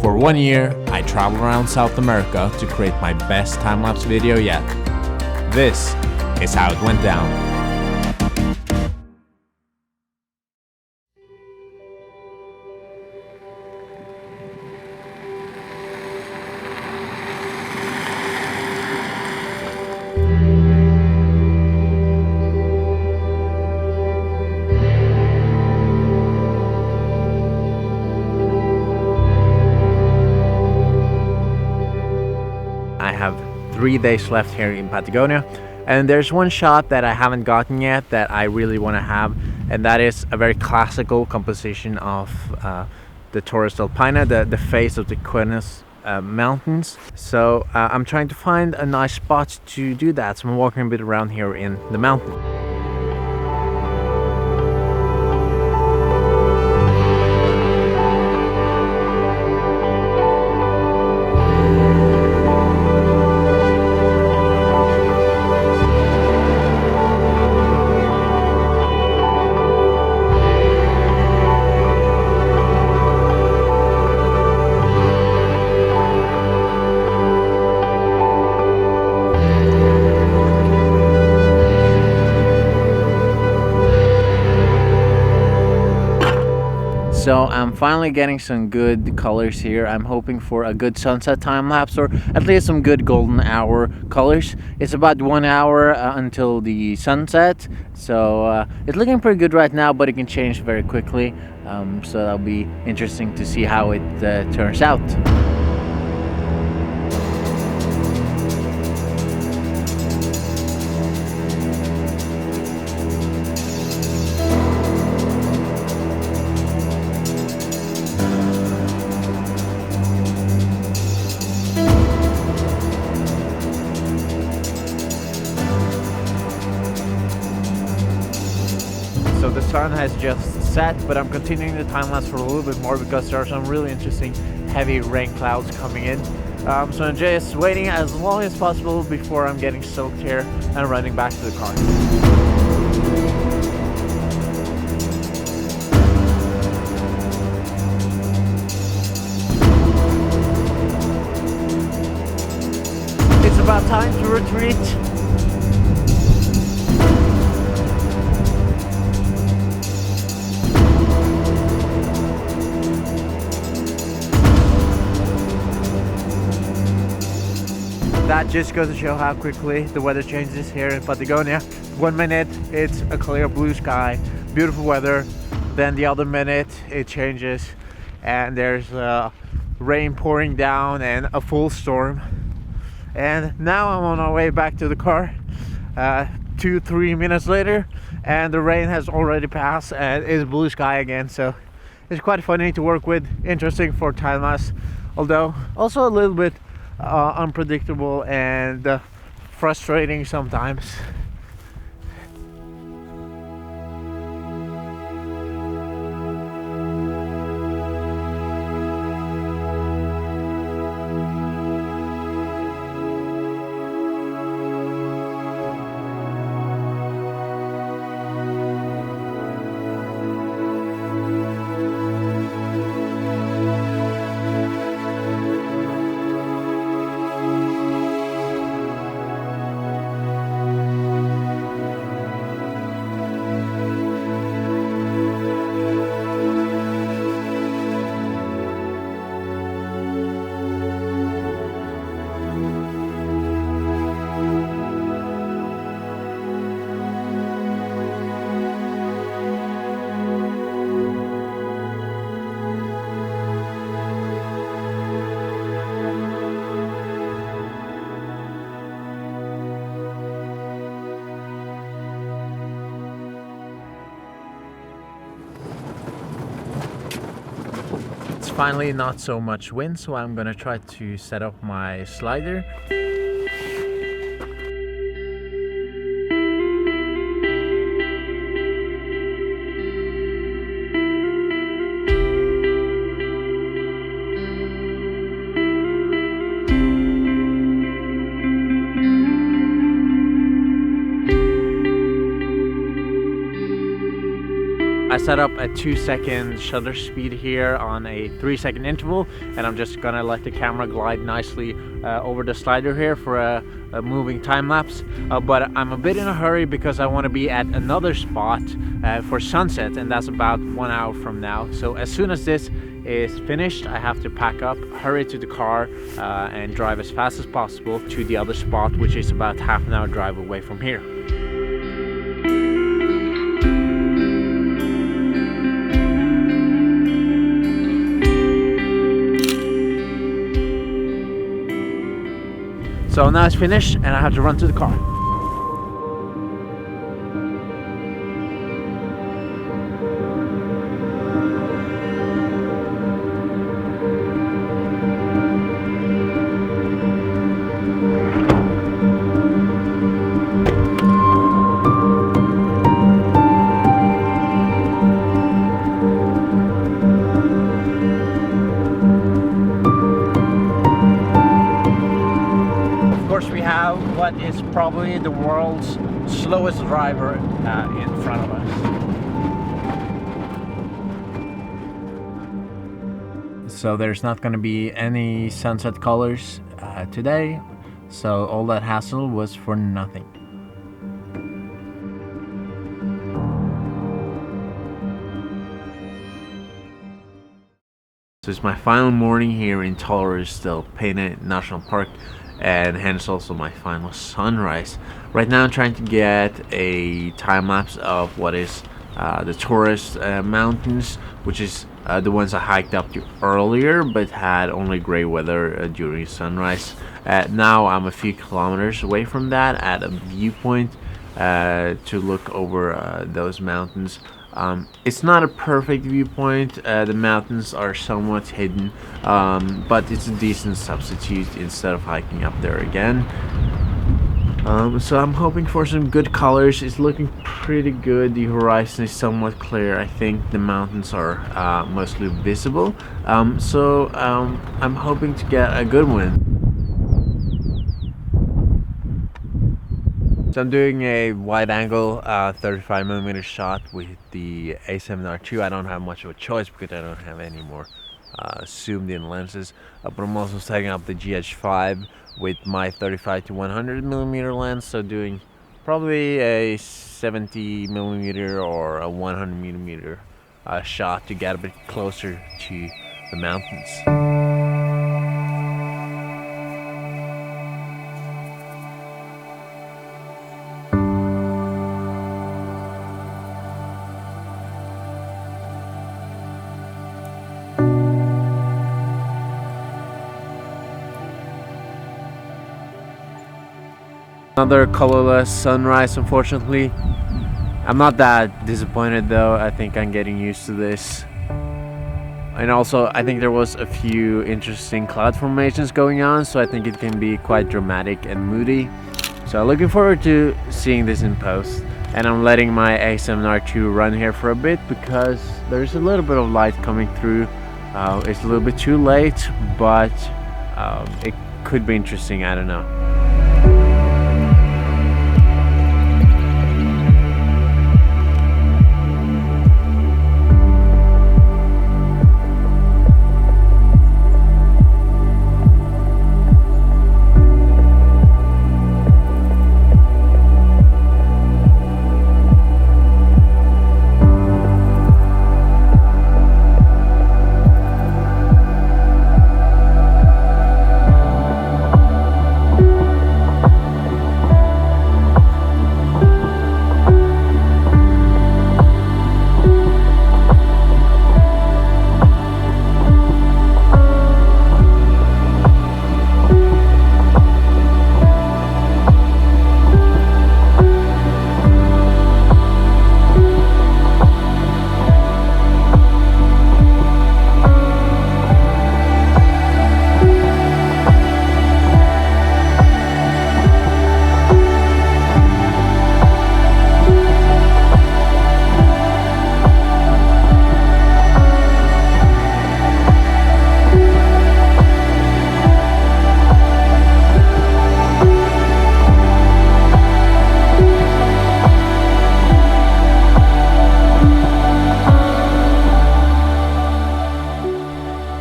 For 1 year, I traveled around South America to create my best time-lapse video yet. This is how it went down. I have 3 days left here in Patagonia, and there's one shot that I haven't gotten yet that I really want to have, and that is a very classical composition of the Torres del Paine, the face of the Quenus mountains. So I'm trying to find a nice spot to do that, so I'm walking a bit around here in the mountain. So I'm finally getting some good colors here. I'm hoping for a good sunset time lapse, or at least some good golden hour colors. It's about 1 hour until the sunset, so it's looking pretty good right now, but it can change very quickly. So that'll be interesting to see how it turns out. So the sun has just set, but I'm continuing the time lapse for a little bit more because there are some really interesting heavy rain clouds coming in. So I'm just waiting as long as possible before I'm getting soaked here and running back to the car. It's about time to retreat. That just goes to show how quickly the weather changes here in Patagonia. 1 minute it's a clear blue sky, beautiful weather, then the other minute it changes and there's rain pouring down and a full storm. And now I'm on my way back to the car 2-3 minutes later, and the rain has already passed and it's blue sky again. So it's quite funny to work with, interesting for time lapse, although also a little bit unpredictable and frustrating sometimes. Finally not so much wind, so I'm gonna try to set up my slider. set up a 2-second shutter speed here on a 3-second interval, and I'm just gonna let the camera glide nicely over the slider here for a moving time lapse. But I'm a bit in a hurry because I want to be at another spot for sunset, and that's about 1 hour from now. So as soon as this is finished, I have to pack up, hurry to the car, and drive as fast as possible to the other spot, which is about half an hour drive away from here. So now it's finished and I have to run to the car. We have what is probably the world's slowest driver in front of us. So there's not going to be any sunset colors today, so all that hassle was for nothing. So it's my final morning here in Torres, still Paine National Park, and hence also my final sunrise. Right now I'm trying to get a time lapse of what is the Torres mountains, which is the ones I hiked up to earlier but had only gray weather during sunrise. Now I'm a few kilometers away from that at a viewpoint to look over those mountains. It's not a perfect viewpoint, the mountains are somewhat hidden, but it's a decent substitute instead of hiking up there again. So I'm hoping for some good colors. It's looking pretty good, the horizon is somewhat clear. I think the mountains are mostly visible, so I'm hoping to get a good one. So I'm doing a wide angle 35mm shot with the A7R II. I don't have much of a choice because I don't have any more zoomed in lenses, but I'm also setting up the GH5 with my 35 to 100mm lens, so doing probably a 70mm or a 100mm shot to get a bit closer to the mountains. Another colorless sunrise, unfortunately. I'm not that disappointed though. I think I'm getting used to this. And also, I think there was a few interesting cloud formations going on, so I think it can be quite dramatic and moody. So looking forward to seeing this in post. And I'm letting my A7R II run here for a bit because there's a little bit of light coming through. It's a little bit too late, but it could be interesting, I don't know.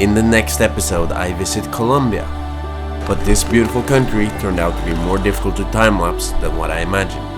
In the next episode I visit Colombia, but this beautiful country turned out to be more difficult to time-lapse than what I imagined.